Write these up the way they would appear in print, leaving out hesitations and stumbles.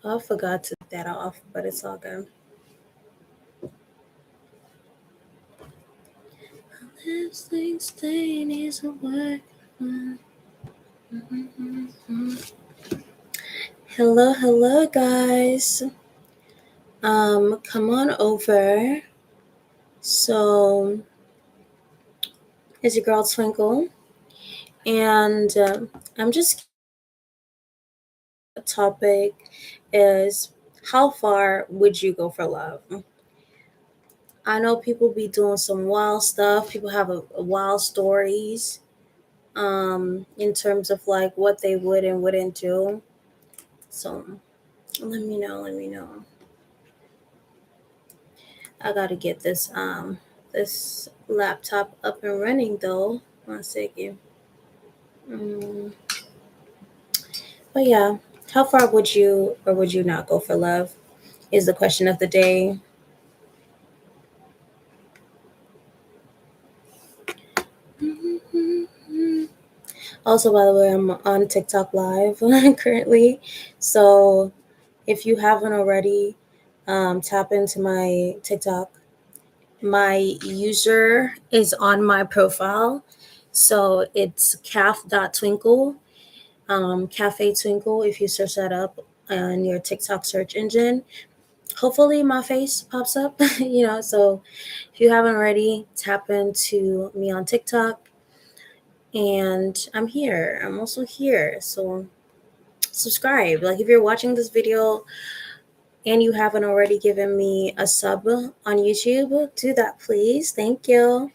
I forgot to take that off, but it's all good. Lipstick stain is a work. Hello, hello, guys. Come on over. So, it's your girl Twinkle, and I'm just topic is how far would you go for love? I know people be doing some wild stuff. People have a wild stories in terms of like what they would and wouldn't do. So let me know. Let me know. I gotta get this laptop up and running though. 1 second. Mm. But yeah, how far would you or would you not go for love? Is the question of the day. Also, by the way, I'm on TikTok live currently. So if you haven't already, tap into my TikTok. My user is on my profile. So it's calf.twinkle, Cafe Twinkle, if you search that up on your TikTok search engine. Hopefully my face pops up, So if you haven't already, tap into me on TikTok. And I'm here. I'm also here. So subscribe. Like if you're watching this video and you haven't already given me a sub on YouTube, do that please. Thank you.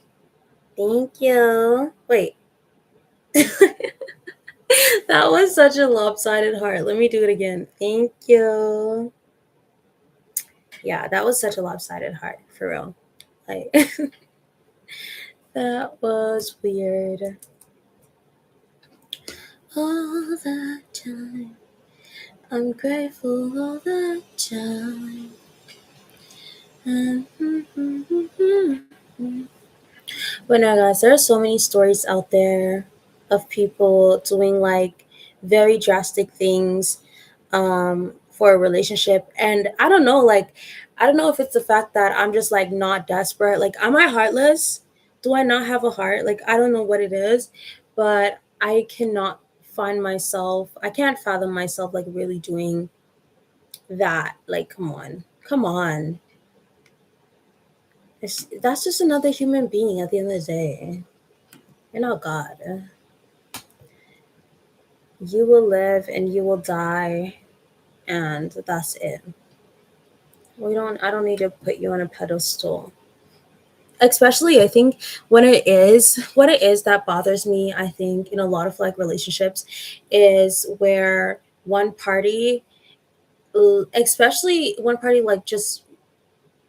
Thank you. Wait. That was such a lopsided heart. Let me do it again. Thank you. Yeah, that was such a lopsided heart for real. Like that was weird. All that time. I'm grateful all the time. But no, guys, there are so many stories out there of people doing like very drastic things for a relationship. And I don't know if it's the fact that I'm just like not desperate. Like, am I heartless? Do I not have a heart? Like, I don't know what it is, but I cannot I can't fathom myself like really doing that. Like, come on. Come on. That's just another human being at the end of the day. You're not God. You will live and you will die, and that's it. I don't need to put you on a pedestal. Especially, I think what it is that bothers me, I think, in a lot of like relationships is where one party, especially one party, like just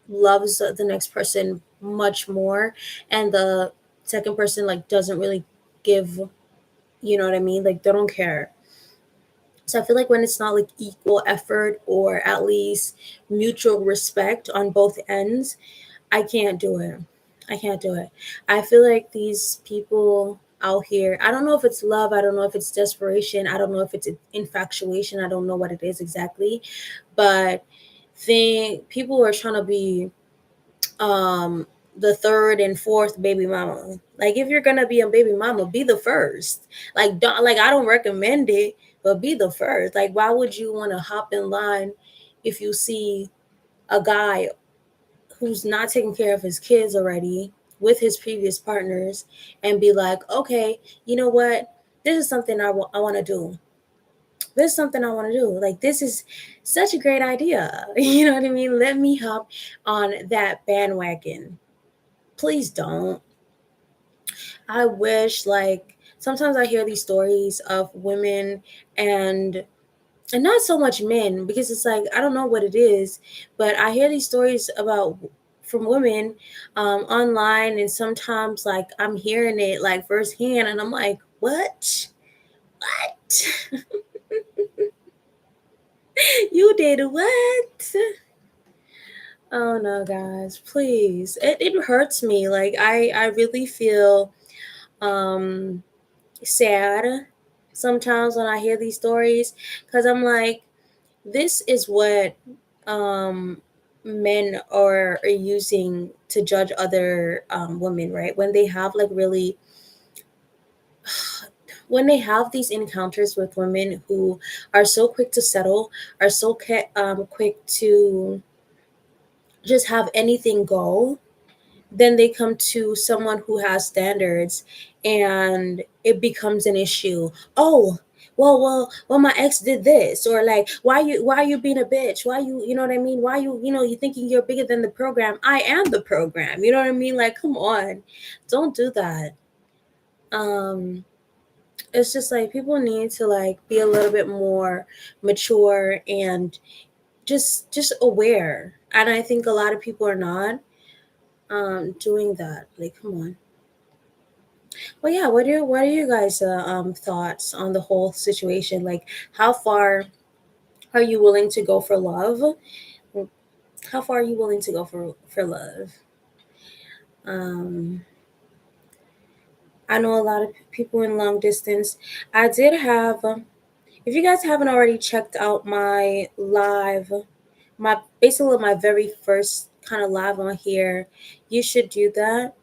loves the next person much more, and the second person like doesn't really give, you know what I mean? Like they don't care. So I feel like when it's not like equal effort or at least mutual respect on both ends, I can't do it. I can't do it. I feel like these people out here, I don't know if it's love, I don't know if it's desperation, I don't know if it's infatuation, I don't know what it is exactly, but think people are trying to be um the third and fourth baby mama. Like if you're gonna be a baby mama, be the first. I don't recommend it, but be the first. Like why would you want to hop in line if you see a guy who's not taking care of his kids already with his previous partners and be like, okay, you know what? This is something I want to do. This is something I want to do. Like, this is such a great idea. You know what I mean? Let me hop on that bandwagon. Please don't. I wish, like, sometimes I hear these stories of women and not so much men because it's like I don't know what it is, but I hear these stories about from women online, and sometimes like I'm hearing it like firsthand, and I'm like, what? What? You did what? Oh no, guys, please. It hurts me. Like I really feel um sad sometimes when I hear these stories because I'm like, This is what um men are using to judge other women, right? When they have like really, when they have these encounters with women who are so quick to settle, are so quick to just have anything go, then they come to someone who has standards, and it becomes an issue. Oh, well, my ex did this, or like, why you being a bitch? Why you, you know what I mean? Why you thinking you're bigger than the program? I am the program. You know what I mean? Like, come on, don't do that. Um, it's just like people need to like be a little bit more mature and just aware. And I think a lot of people are not doing that. Like, come on. Well, yeah. What are you guys thoughts on the whole situation? Like, how far are you willing to go for love? How far are you willing to go for love? Um, I know a lot of people in long distance. I did have. If you guys haven't already checked out my live, my basically my very first kind of live on here, you should do that,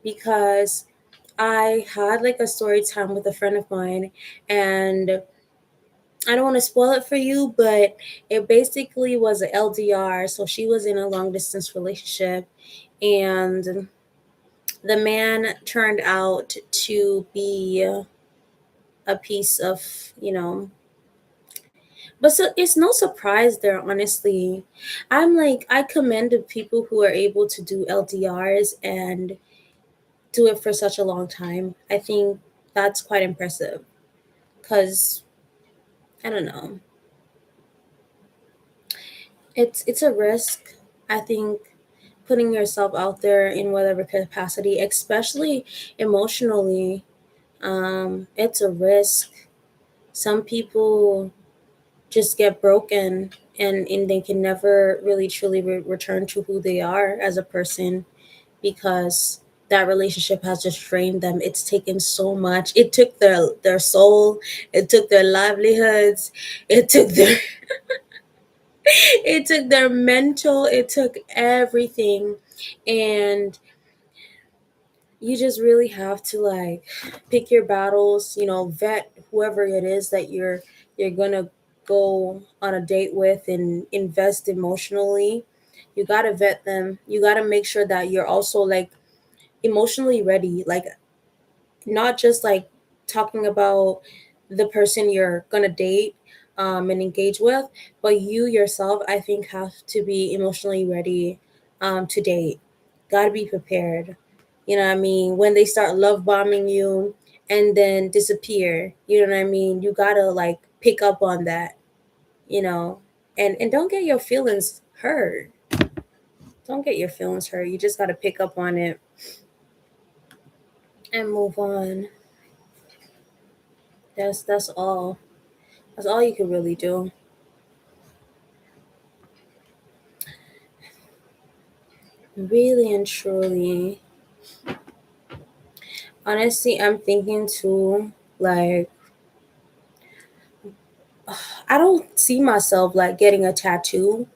because I had like a story time with a friend of mine, and I don't want to spoil it for you, but it basically was a LDR. So she was in a long distance relationship, and the man turned out to be a piece of, but so it's no surprise there, honestly. I'm like, I commend the people who are able to do LDRs and do it for such a long time. I think that's quite impressive, because I don't know. It's a risk. I think putting yourself out there in whatever capacity, especially emotionally, it's a risk. Some people just get broken, and they can never really truly return to who they are as a person, because that relationship has just drained them. It's taken so much. It took their soul, it took their livelihoods, it took their it took their mental, it took everything. And you just really have to like pick your battles, vet whoever it is that you're gonna go on a date with and invest emotionally. You gotta vet them. You gotta make sure that you're also like emotionally ready. Like, not just like talking about the person you're gonna date and engage with, but you yourself, I think, have to be emotionally ready to date. Gotta be prepared. You know what I mean? When they start love bombing you and then disappear, you know what I mean? You gotta like pick up on that, you know, and don't get your feelings hurt. Don't get your feelings hurt. You just gotta pick up on it and move on. That's all. That's all you can really do. Really and truly. Honestly, I'm thinking too, like, I don't see myself like getting a tattoo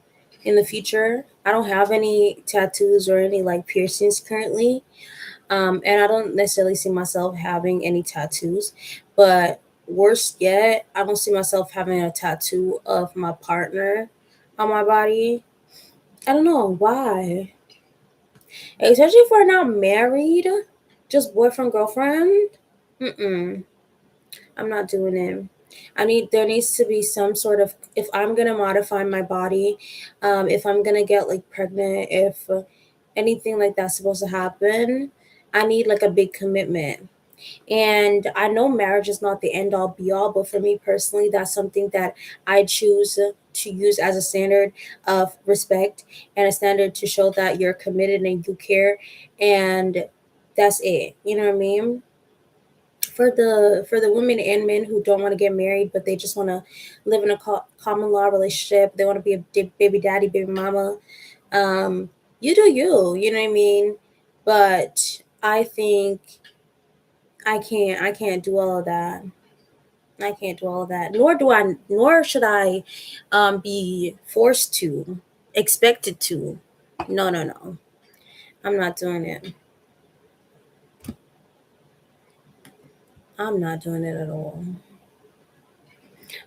in the future. I don't have any tattoos or any like piercings currently. And I don't necessarily see myself having any tattoos. But worse yet, I don't see myself having a tattoo of my partner on my body. I don't know why. Especially if we're not married, just boyfriend, girlfriend. Mm-mm. I'm not doing it. There needs to be some sort of, if I'm gonna modify my body, if I'm gonna get like pregnant, if anything like that's supposed to happen, I need like a big commitment. And I know marriage is not the end all be all, but for me personally, that's something that I choose to use as a standard of respect, and a standard to show that you're committed and you care. And that's it. You know what I mean? For the women and men who don't want to get married, but they just want to live in a common law relationship, they want to be a baby daddy, baby mama. Um, you do you. You know what I mean? But I think I can't do all of that. I can't do all of that. Nor should I be forced to, expected to. No, no, no. I'm not doing it. I'm not doing it at all.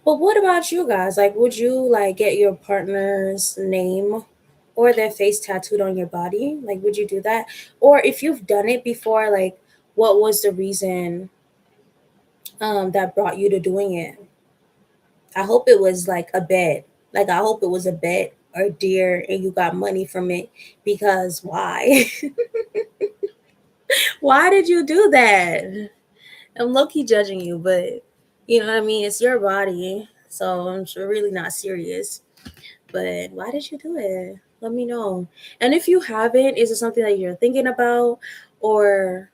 But what about you guys? Like, would you like get your partner's name or their face tattooed on your body? Like, would you do that? Or if you've done it before, like, what was the reason that brought you to doing it? I hope it was like a bet. Like, I hope it was a bet or dear and you got money from it, because why? Why did you do that? I'm low key judging you, but you know what I mean? It's your body. So I'm sure really not serious. But why did you do it? Let me know. And if you haven't, is it something that you're thinking about, or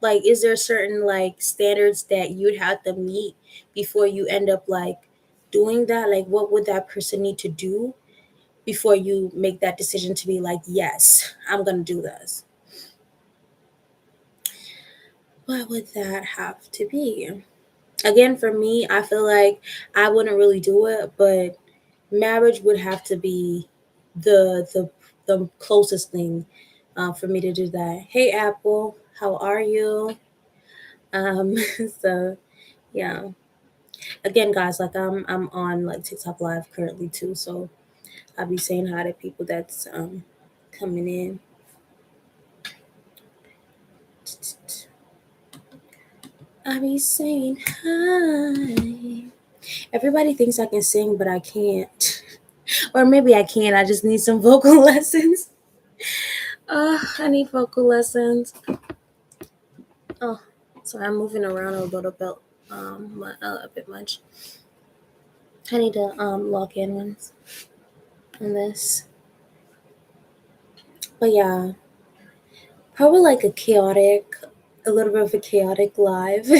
like is there certain like standards that you'd have to meet before you end up like doing that? Like what would that person need to do before you make that decision to be like, yes, I'm gonna do this? What would that have to be? Again, for me, I feel like I wouldn't really do it, but marriage would have to be the closest thing for me to do that. Hey, Apple, how are you? Um, so yeah. Again, guys, like I'm on like TikTok Live currently too, so I'll be saying hi to people that's coming in. I'll be saying hi. Everybody thinks I can sing, but I can't. Or maybe I can. I just need some vocal lessons. I need vocal lessons. Oh, sorry, I'm moving around a little bit, a bit much. I need to log in once on this. But yeah, probably like a little bit of a chaotic live.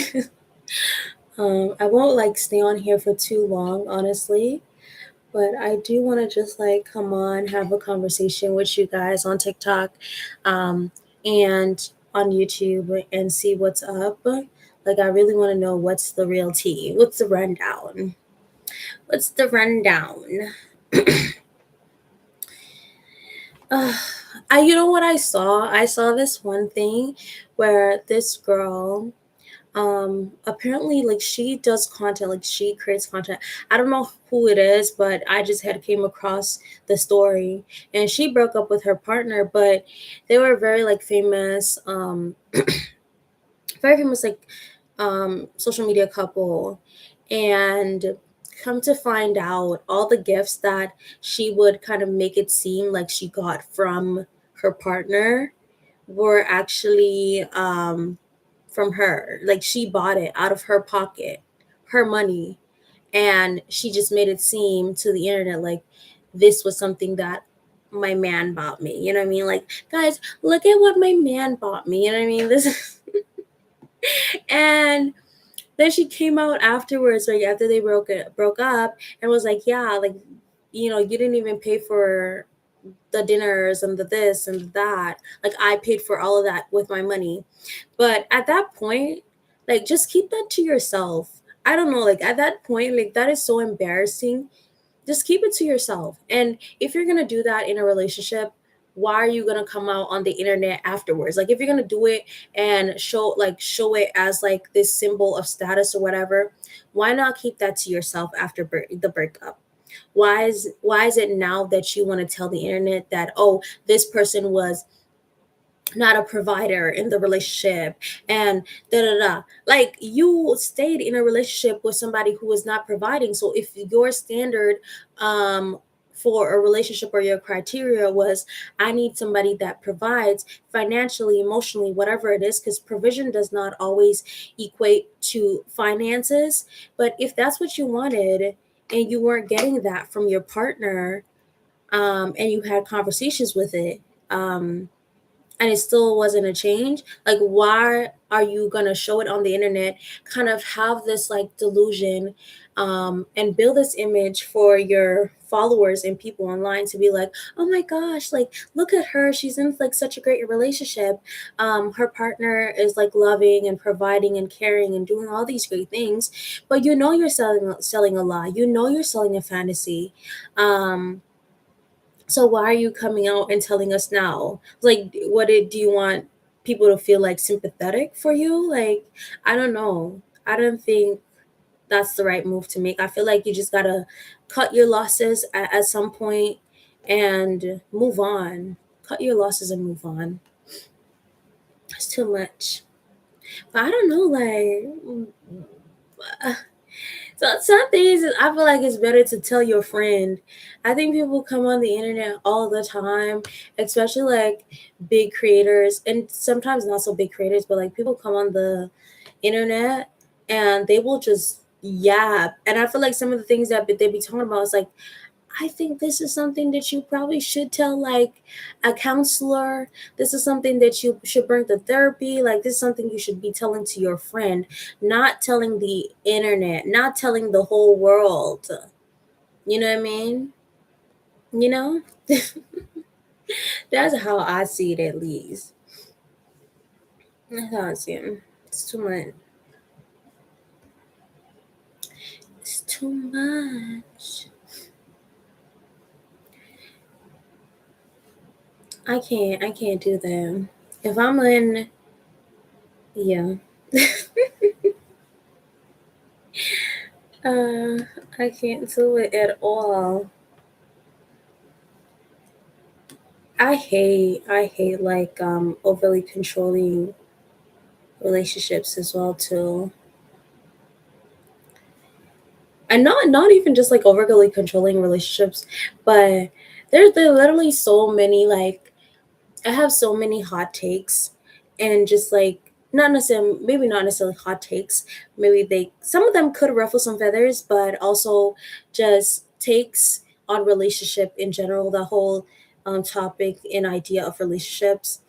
I won't like stay on here for too long, honestly. But I do want to just like come on, have a conversation with you guys on TikTok, and on YouTube and see what's up. Like, I really want to know what's the real tea. What's the rundown? What's the rundown? Uh, you know what I saw? I saw this one thing where this girl, apparently like she does content, like she creates content. I don't know who it is, but I just had came across the story, and she broke up with her partner, but they were very like famous, very famous like social media couple. And come to find out, all the gifts that she would kind of make it seem like she got from her partner were actually from her. Like she bought it out of her pocket, her money, and she just made it seem to the internet like this was something that my man bought me. You know what I mean? Like, guys, look at what my man bought me. You know what I mean? This and then she came out afterwards, like after they broke up, and was like, yeah, like, you know, you didn't even pay for the dinners and the this and the that. Like I paid for all of that with my money. But at that point, like just keep that to yourself. I don't know, like at that point, like that is so embarrassing. Just keep it to yourself. And if you're gonna do that in a relationship, why are you gonna come out on the internet afterwards? Like if you're gonna do it and show it as like this symbol of status or whatever, why not keep that to yourself after the breakup? Why is it now that you want to tell the internet that, oh, this person was not a provider in the relationship, and da da da. Like you stayed in a relationship with somebody who was not providing. So if your standard um for a relationship or your criteria was, I need somebody that provides financially, emotionally, whatever it is, because provision does not always equate to finances. But if that's what you wanted and you weren't getting that from your partner, and you had conversations with it, and it still wasn't a change, like are you gonna show it on the internet, kind of have this like delusion, and build this image for your followers and people online to be like, oh my gosh, like look at her, she's in like such a great relationship, her partner is like loving and providing and caring and doing all these great things, but you know you're selling a lie, you know you're selling a fantasy. So why are you coming out and telling us now? Like, do you want people to feel like sympathetic for you? Like, I don't know. I don't think that's the right move to make. I feel like you just gotta cut your losses at some point and move on. Cut your losses and move on. That's too much. But I don't know, like, so some things I feel like it's better to tell your friend. I think people come on the internet all the time, especially like big creators and sometimes not so big creators, but like people come on the internet and they will just yap. And I feel like some of the things that they be talking about is like, I think this is something that you probably should tell like a counselor. This is something that you should bring to therapy. Like this is something you should be telling to your friend, not telling the internet, not telling the whole world. You know what I mean? You know? That's how I see it at least. That's how I see it. It's too much. It's too much. I can't do that. If I'm in yeah. Uh, I can't do it at all. I hate like overly controlling relationships as well too. And not even just like overly controlling relationships, but there are literally so many like I have so many hot takes and just like not necessarily maybe not necessarily hot takes. Maybe they some of them could ruffle some feathers, but also just takes on relationship in general, the whole topic and idea of relationships,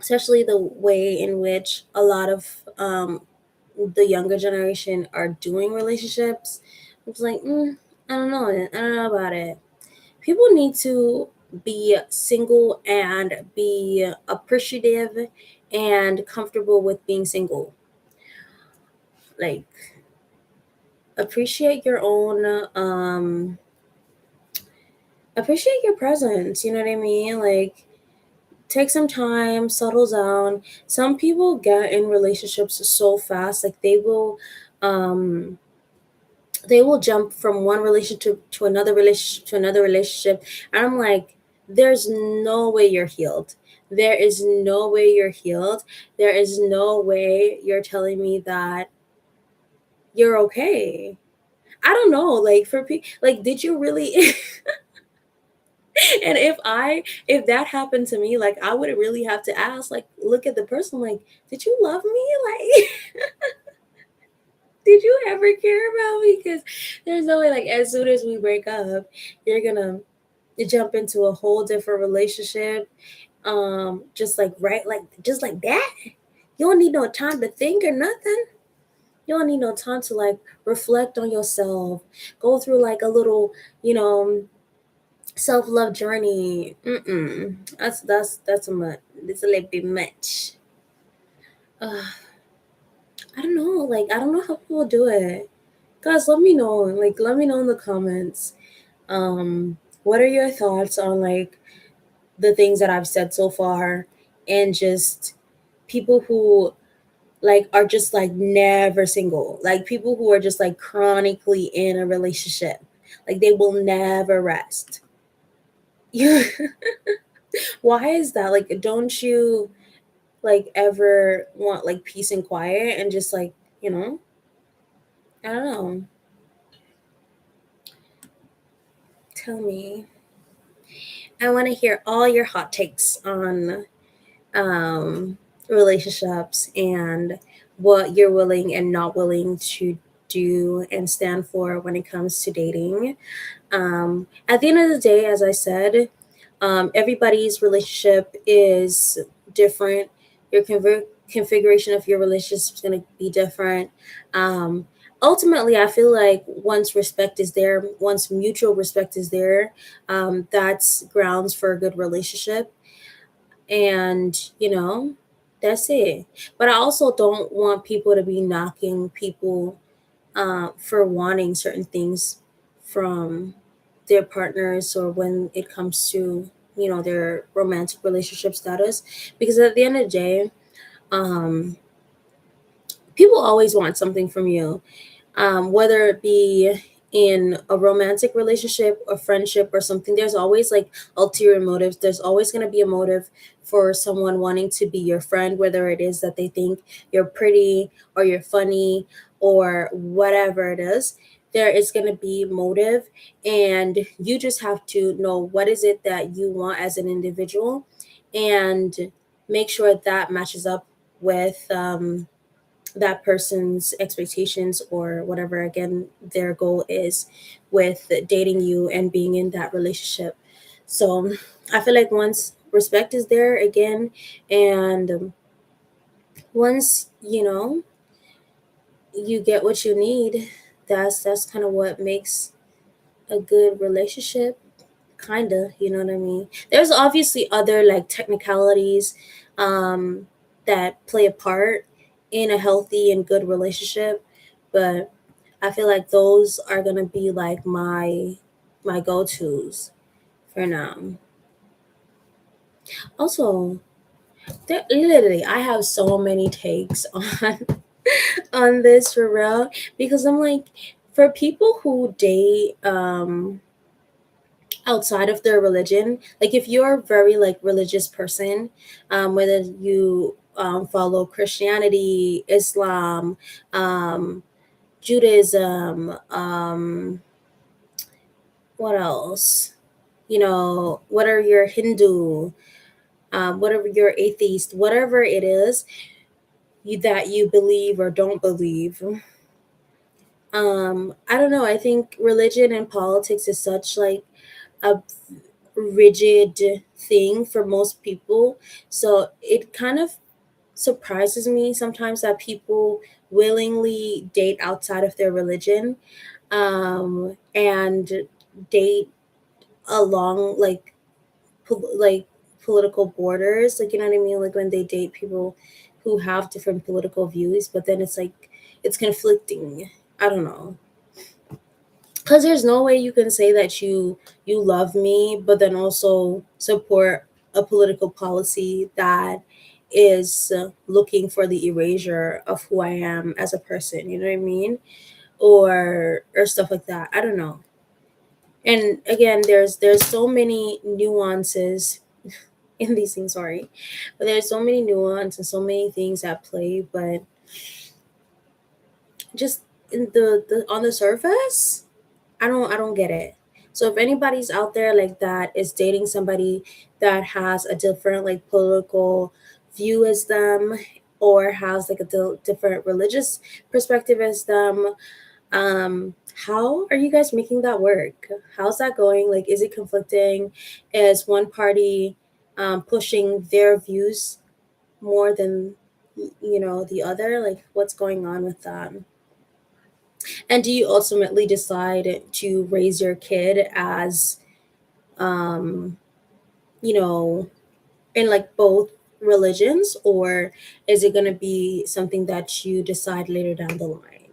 especially the way in which a lot of the younger generation are doing relationships. It's like, I don't know. I don't know about it. People need to be single and be appreciative and comfortable with being single. Like, appreciate your own, appreciate your presence. You know what I mean? Like, take some time, settle down. Some people get in relationships so fast, like um, they will jump from one relationship to another relationship to another relationship, and I'm like, there's no way you're healed. There is no way you're healed. There is no way you're telling me that you're okay. I don't know, like for people, like did you really and if that happened to me, like I would really have to ask, like look at the person, like did you love me, like did you ever care about me? Because there's no way, like as soon as we break up, you're gonna jump into a whole different relationship, just like right, like just like that. You don't need no time to think or nothing. You don't need no time to like reflect on yourself, go through like a little, you know, self-love journey. That's a much. It's a little bit much. uh, I don't know, like I don't know how people do it. Guys, let me know, like let me know in the comments, what are your thoughts on like the things that I've said so far, and just people who like are just like never single, like people who are just like chronically in a relationship, like they will never rest. Yeah. Why is that? Like don't you like ever want like peace and quiet and just like, you know, I don't know. Tell me. I want to hear all your hot takes on um, relationships and what you're willing and not willing to do and stand for when it comes to dating. At the end of the day, as I said, everybody's relationship is different. You're configuration of your relationship is going to be different. um Ultimately, I feel like once respect is there, once mutual respect is there, that's grounds for a good relationship. And that's it. But I also don't want people to be knocking people for wanting certain things from their partners, or when it comes to their romantic relationship status. Because at the end of the day, um people always want something from you, whether it be in a romantic relationship, a friendship, or something. There's always like ulterior motives. There's always going to be a motive for someone wanting to be your friend, whether it is that they think you're pretty or you're funny or whatever it is. There is going to be motive, and you just have to know what is it that you want as an individual, and make sure that matches up with that person's expectations, or whatever again their goal is with dating you and being in that relationship. So I feel like once respect is there again, and once you get what you need, that's kind of what makes a good relationship. Kind of, you know what I mean? There's obviously other like technicalities um that play a part in a healthy and good relationship, but I feel like those are gonna be like my go-tos for now. Also, literally I have so many takes on on this for real, because I'm like, for people who date outside of their religion, like if you're a very like religious person, whether you follow Christianity, Islam, um Judaism, what else, whether you're Hindu, whatever you're atheist, whatever it is that you believe or don't believe. I don't know, I think religion and politics is such like a rigid thing for most people. So it kind of surprises me sometimes that people willingly date outside of their religion, and date along like political borders, like, you know what I mean, like when they date people who have different political views, but then it's like it's conflicting. I don't know, because there's no way you can say that you love me but then also support a political policy that is looking for the erasure of who I am as a person, you know what I mean, or stuff like that. I don't know. And again, there's so many nuances in these things, sorry, but there's so many nuance and so many things at play, but just in the on the surface, I don't get it. So if anybody's out there like that is dating somebody that has a different like political view as them, or has like a different religious perspective as them, how are you guys making that work? How's that going? Like, is it conflicting? Is one party pushing their views more than the other? Like, what's going on with that? And do you ultimately decide to raise your kid as, um, you know, in like both religions, or is it going to be something that you decide later down the line?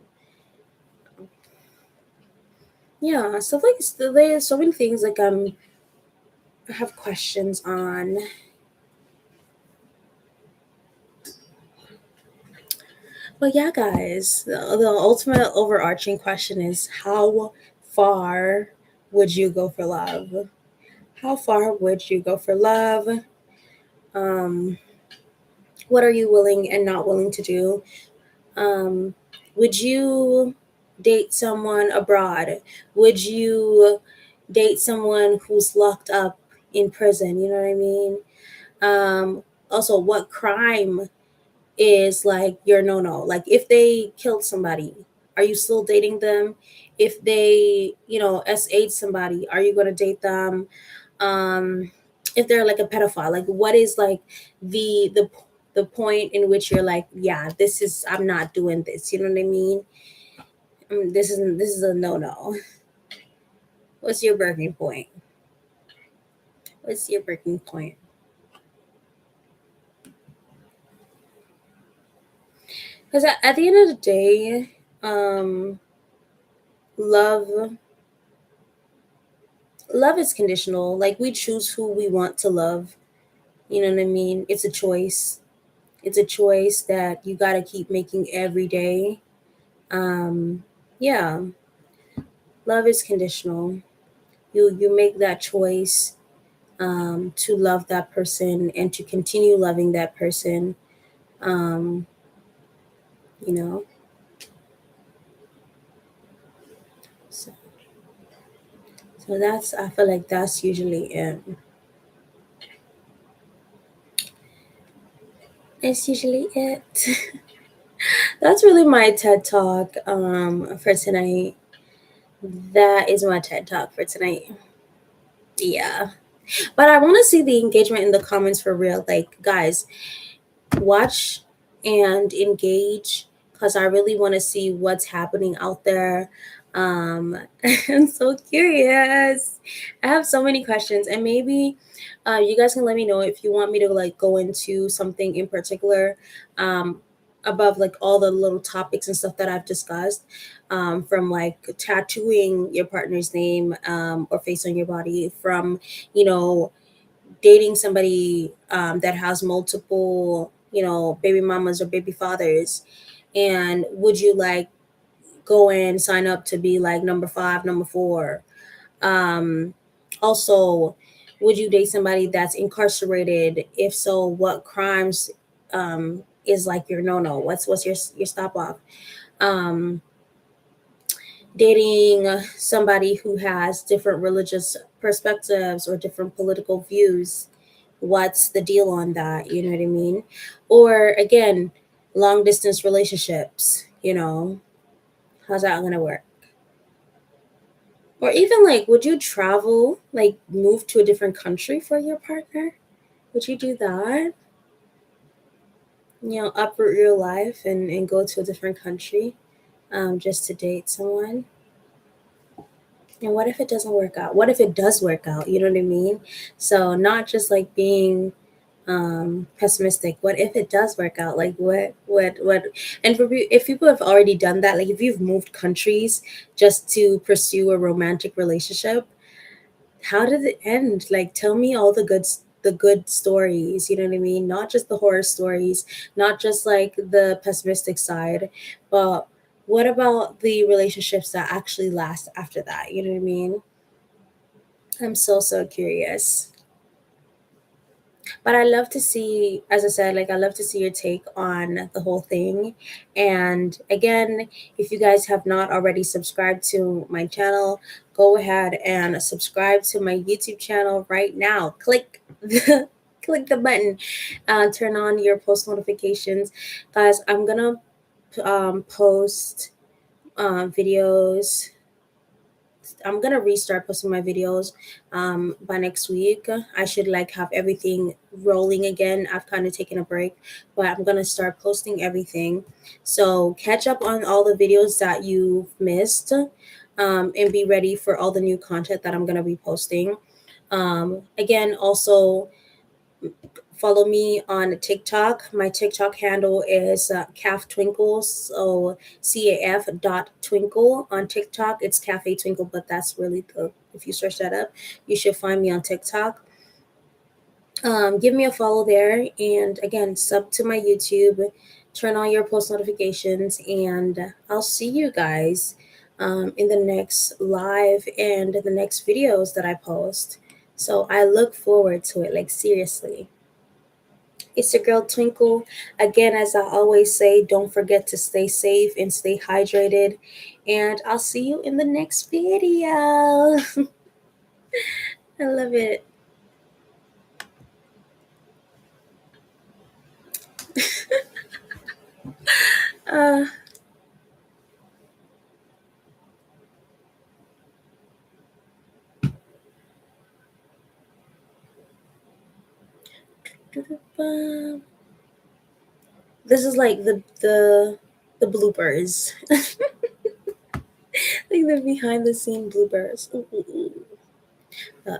Yeah, stuff like there's so many things like I have questions on. But yeah, guys, the ultimate overarching question is, how far would you go for love? How far would you go for love? Um, what are you willing and not willing to do? Would you date someone abroad? Would you date someone who's locked up in prison? You know what I mean? Also, what crime is like your no? Like, if they killed somebody, are you still dating them? If they, S8 somebody, are you going to date them? Um, if they're like a pedophile, like what is like the the point in which you're like, yeah, this is, I'm not doing this. You know what I mean? This is a no no. What's your breaking point? What's your breaking point? Because at the end of the day, love love is conditional. Like, we choose who we want to love. You know what I mean? It's a choice. It's a choice that you got to keep making every day. Yeah, love is conditional. You make that choice, to love that person and to continue loving that person. Um, you know, so, so that's, I feel like that's usually it. It's usually it. That's really my TED talk, for tonight. That is my TED talk for tonight. Yeah. But I want to see the engagement in the comments for real. Like, guys, watch and engage, because I really want to see what's happening out there. I'm so curious. I have so many questions, and maybe you guys can let me know if you want me to like go into something in particular, um, above like all the little topics and stuff that I've discussed, from like tattooing your partner's name, or face on your body, from, you know, dating somebody, that has multiple, baby mamas or baby fathers, and would you like go and sign up to be like number five, number four? um Also, would you date somebody that's incarcerated? If so, what crimes is like your no-no? What's your stop off? um Dating somebody who has different religious perspectives or different political views, what's the deal on that? You know what I mean? Or again, long distance relationships, how's that gonna work? Or even like, would you travel, like move to a different country for your partner? Would you do that? Uproot your life and go to a different country, just to date someone? And what if it doesn't work out? What if it does work out? You know what I mean? So, not just like being pessimistic. What if it does work out? Like, what? And if people have already done that, like if you've moved countries just to pursue a romantic relationship, how did it end? Like, tell me all the good stories. You know what I mean? Not just the horror stories, not just like the pessimistic side, but what about the relationships that actually last after that? You know what I mean? I'm so curious. But I love to see, as I said, like I love to see your take on the whole thing. And again, if you guys have not already subscribed to my channel, go ahead and subscribe to my YouTube channel right now. Click the click the button, turn on your post notifications, guys. I'm gonna post videos. I'm gonna restart posting my videos by next week. I should like have everything rolling again. I've kind of taken a break, but I'm gonna start posting everything. So catch up on all the videos that you've missed, and be ready for all the new content that I'm gonna be posting. Again, also follow me on TikTok. My TikTok handle is Calf Twinkle. So CAF dot Twinkle on TikTok. It's Cafe Twinkle, but that's really the, if you search that up, you should find me on TikTok. Give me a follow there. And again, sub to my YouTube, turn on your post notifications, and I'll see you guys in the next live and the next videos that I post. So I look forward to it, like seriously. It's your girl Twinkle. Again, as I always say, don't forget to stay safe and stay hydrated. And I'll see you in the next video. I love it. Uh, This is like the bloopers, like the behind the scene bloopers. Ooh, ooh, ooh.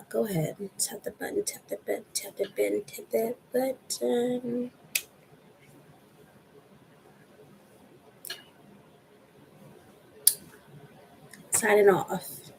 Go ahead, tap the button, tap the button, tap the button, tap that button. Signing off.